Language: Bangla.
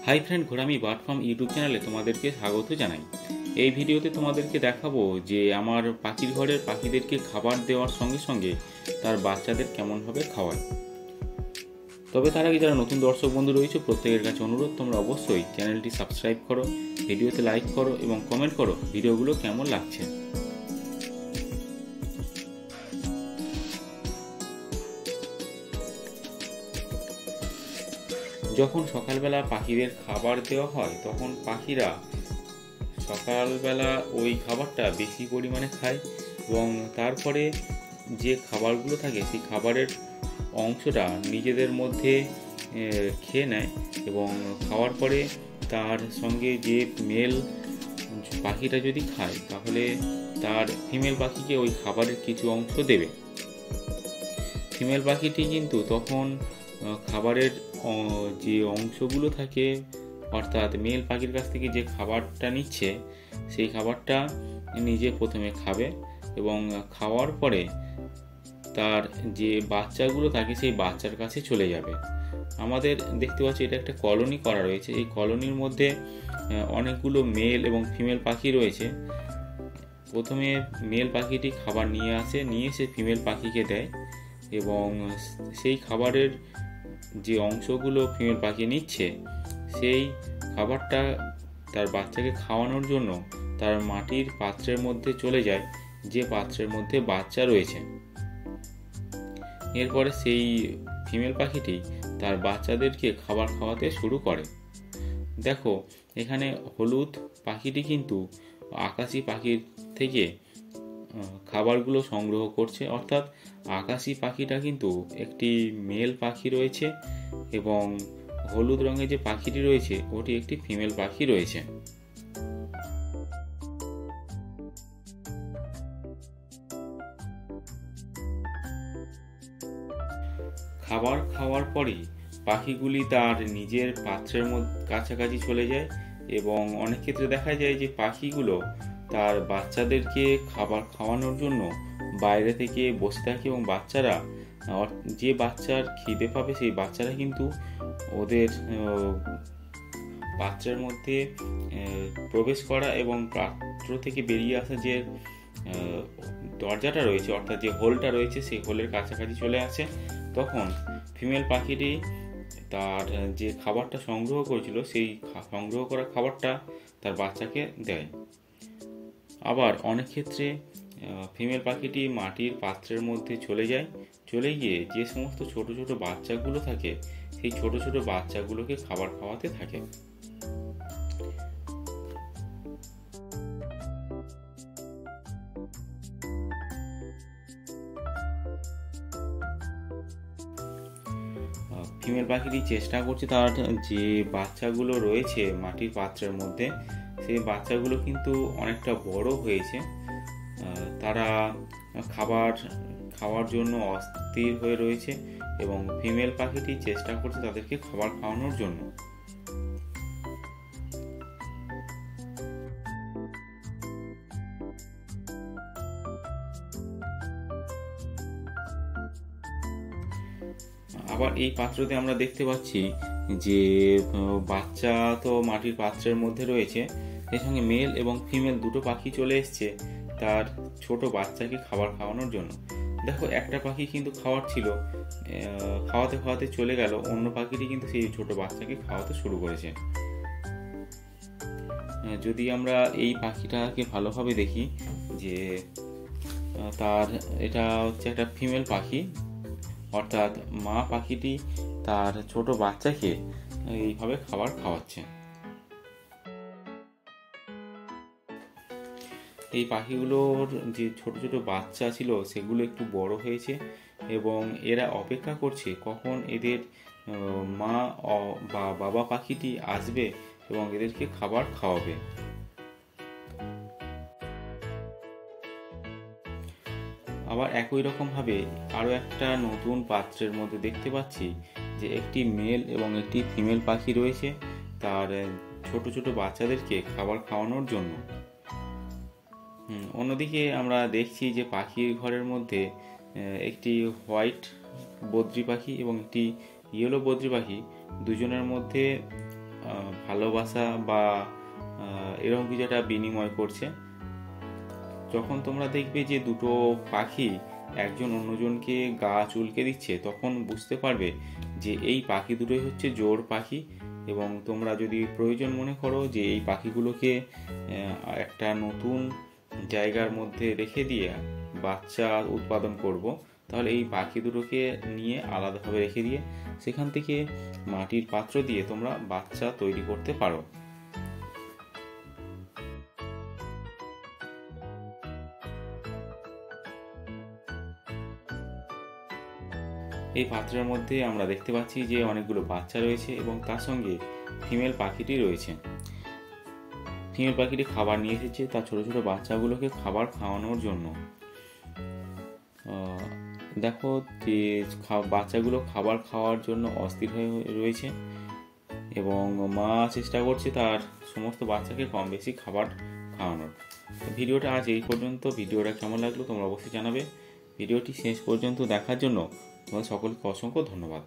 High friend, Ghorami bird farm YouTube চ্যানেলে তোমাদেরকে স্বাগত জানাই। এই ভিডিওতে তোমাদেরকে দেখাবো যে আমার পাখির ঘরের পাখিদেরকে খাবার দেওয়ার সঙ্গে সঙ্গে তার বাচ্চাদের কেমনভাবে খাওয়ায়। তবে তার আগে যারা নতুন দর্শক বন্ধু রয়েছে প্রত্যেকের কাছে অনুরোধ, তোমরা অবশ্যই চ্যানেলটি সাবস্ক্রাইব করো, ভিডিওতে লাইক করো এবং কমেন্ট করো ভিডিওগুলো কেমন লাগছে। যখন সকালবেলা পাখিদের খাবার দেওয়া হয় তখন পাখিরা সকালবেলা ওই খাবারটা বেশি পরিমাণে খায় এবং তারপরে যে খাবারগুলো থাকে সেই খাবারের অংশটা নিজেদের মধ্যে খেয়ে নেয় এবং খাওয়ার পরে তার সঙ্গে যে মেল পাখিটা যদি খায় তাহলে তার ফিমেল পাখিকে ওই খাবারের কিছু অংশ দেবে। ফিমেল পাখিটি কিন্তু তখন খাবারের যে অংশগুলো থাকে অর্থাৎ মেল পাখির কাছ থেকে যে খাবারটা নিচ্ছে সেই খাবারটা নিজে প্রথমে খাবে এবং খাওয়ার পরে তার যে বাচ্চাগুলো থাকে সেই বাচ্চার কাছে চলে যাবে। আমাদের দেখতে পাচ্ছি এটা একটা কলোনি করা রয়েছে। এই কলোনির মধ্যে অনেকগুলো মেল এবং ফিমেল পাখি রয়েছে। প্রথমে মেল পাখিটি খাবার নিয়ে এসে ফিমেল পাখিকে দেয় এবং সেই খাবারের যে অংশগুলো ফিমেল পাখি নিচ্ছে সেই খাবারটা তার বাচ্চাকে খাওয়ানোর জন্য তার মাটির পাত্রের মধ্যে চলে যায়, যে পাত্রের মধ্যে বাচ্চা রয়েছে। এরপরে সেই ফিমেল পাখিটি তার বাচ্চাদেরকে খাবার খাওয়াতে শুরু করে। দেখো এখানে হলুদ পাখিটি কিন্তু আকাশি পাখির থেকে খাবারগুলো সংগ্রহ করছে, অর্থাৎ আকাশি পাখিটা কিন্তু একটি মেল পাখি রয়েছে এবং হলুদ রঙের যে পাখিটি রয়েছে ওটি একটি ফিমেল পাখি রয়েছে। খাবার খাওয়ার পরেই পাখিগুলি তার নিজের পাত্রের কাছাকাছি চলে যায় এবং অনেক ক্ষেত্রে দেখা যায় যে পাখিগুলো তার বাচ্চাদেরকে খাবার খাওয়ানোর জন্য বাইরে থেকে বসে থাকে এবং বাচ্চারা যে বাচ্চার খিদে পাবে সেই বাচ্চারা কিন্তু ওদের পাত্রের মধ্যে প্রবেশ করা এবং পাত্র থেকে বেরিয়ে আসা যে দরজাটা রয়েছে অর্থাৎ যে হোলটা রয়েছে সেই হোলের কাছাকাছি চলে আসে। তখন ফিমেল পাখিটি তার যে খাবারটা সংগ্রহ করেছিল সেই সংগ্রহ করা খাবারটা তার বাচ্চাকে দেয়। আবার অনেক ক্ষেত্রে ফিমেল পাখিটি মাটির পাত্রের মধ্যে চলে গিয়ে যে সমস্ত ছোট ছোট বাচ্চাগুলো থাকে সেই ছোট ছোট বাচ্চাগুলোকে খাবার খাওয়াতে থাকে। ফিমেল পাখিটি চেষ্টা করছে তার যে বাচ্চাগুলো রয়েছে মাটির পাত্রের মধ্যে সেই বাচ্চাগুলো কিন্তু অনেকটা বড় হয়েছে। তারা খাওয়ার জন্য অস্থির হয়ে রয়েছে এবং ফিমেল পাখিটি চেষ্টা করছে তাদেরকে খাবার খাওয়ানোর জন্য। আবার এই পাত্রতে আমরা দেখতে পাচ্ছি যে বাচ্চা তো মাটির পাত্রের মধ্যে রয়েছে, সেই সঙ্গে মেল এবং ফিমেল দুটো পাখি চলে এসছে তার ছোট বাচ্চাকে খাবার খাওয়ানোর জন্য। দেখো একটা পাখি কিন্তু খাওয়াতে খাওয়াতে চলে গেল, অন্য পাখিটি কিন্তু সেই ছোট বাচ্চাকে খাওয়াতে শুরু করেছে। যদি আমরা এই পাখিটাকে ভালোভাবে দেখি যে এটা হচ্ছে একটা ফিমেল পাখি, অর্থাৎ মা পাখিটি তার ছোট বাচ্চাকে এইভাবে খাবার খাওয়াচ্ছে। এই পাখিগুলোর যে ছোট ছোট বাচ্চা ছিল সেগুলো একটু বড় হয়েছে এবং এরা অপেক্ষা করছে কখন এদের মা বা বাবা পাখিটি আসবে এবং এদেরকে খাবার খাওয়াবে। আবার একই রকমভাবে আরও একটা নতুন পাত্রের মধ্যে দেখতে পাচ্ছি যে একটি মেল এবং একটি ফিমেল পাখি রয়েছে তার ছোট ছোট বাচ্চাদেরকে খাবার খাওয়ানোর জন্য। অন্যদিকে আমরা দেখছি যে পাখির ঘরের মধ্যে একটি হোয়াইট বদ্রি পাখি এবং একটি ইয়েলো বদ্রি পাখি দুজনের মধ্যে ভালোবাসা বা এরকম কিছু একটা বিনিময় করছে। যখন তোমরা দেখবে যে দুটো পাখি একজন অন্যজনকে গা চুলকে দিচ্ছে, তখন বুঝতে পারবে যে এই পাখি দুটোই হচ্ছে জোড় পাখি। এবং তোমরা যদি প্রয়োজন মনে করো যে এই পাখিগুলোকে একটা নতুন জায়গার মধ্যে রেখে দিয়ে বাচ্চা উৎপাদন করব, তাহলে এই পাখি দুটোকে নিয়ে আলাদাভাবে রেখে দিয়ে সেখান থেকে মাটির পাত্র দিয়ে তোমরা বাচ্চা তৈরি করতে পারো। এই পাত্রের মধ্যে আমরা দেখতে পাচ্ছি যে অনেকগুলো বাচ্চা রয়েছে এবং তার সঙ্গে ফিমেল পাখিটি রয়েছে। ফিমেল পাখিটি খাবার নিয়ে এসেছে তার ছোট ছোট বাচ্চাগুলোকে খাবার খাওয়ানোর জন্য। দেখো যে বাচ্চাগুলো খাবার খাওয়ার জন্য অস্থির হয়ে রয়েছে এবং মা চেষ্টা করছে তার সমস্ত বাচ্চাকে কম বেশি খাবার খাওয়ানোর। ভিডিওটা আজ এই পর্যন্ত। ভিডিওটা কেমন লাগলো তোমরা অবশ্যই জানাবে। ভিডিওটি শেষ পর্যন্ত দেখার জন্য তোমাদের সকলকে অসংখ্য ধন্যবাদ।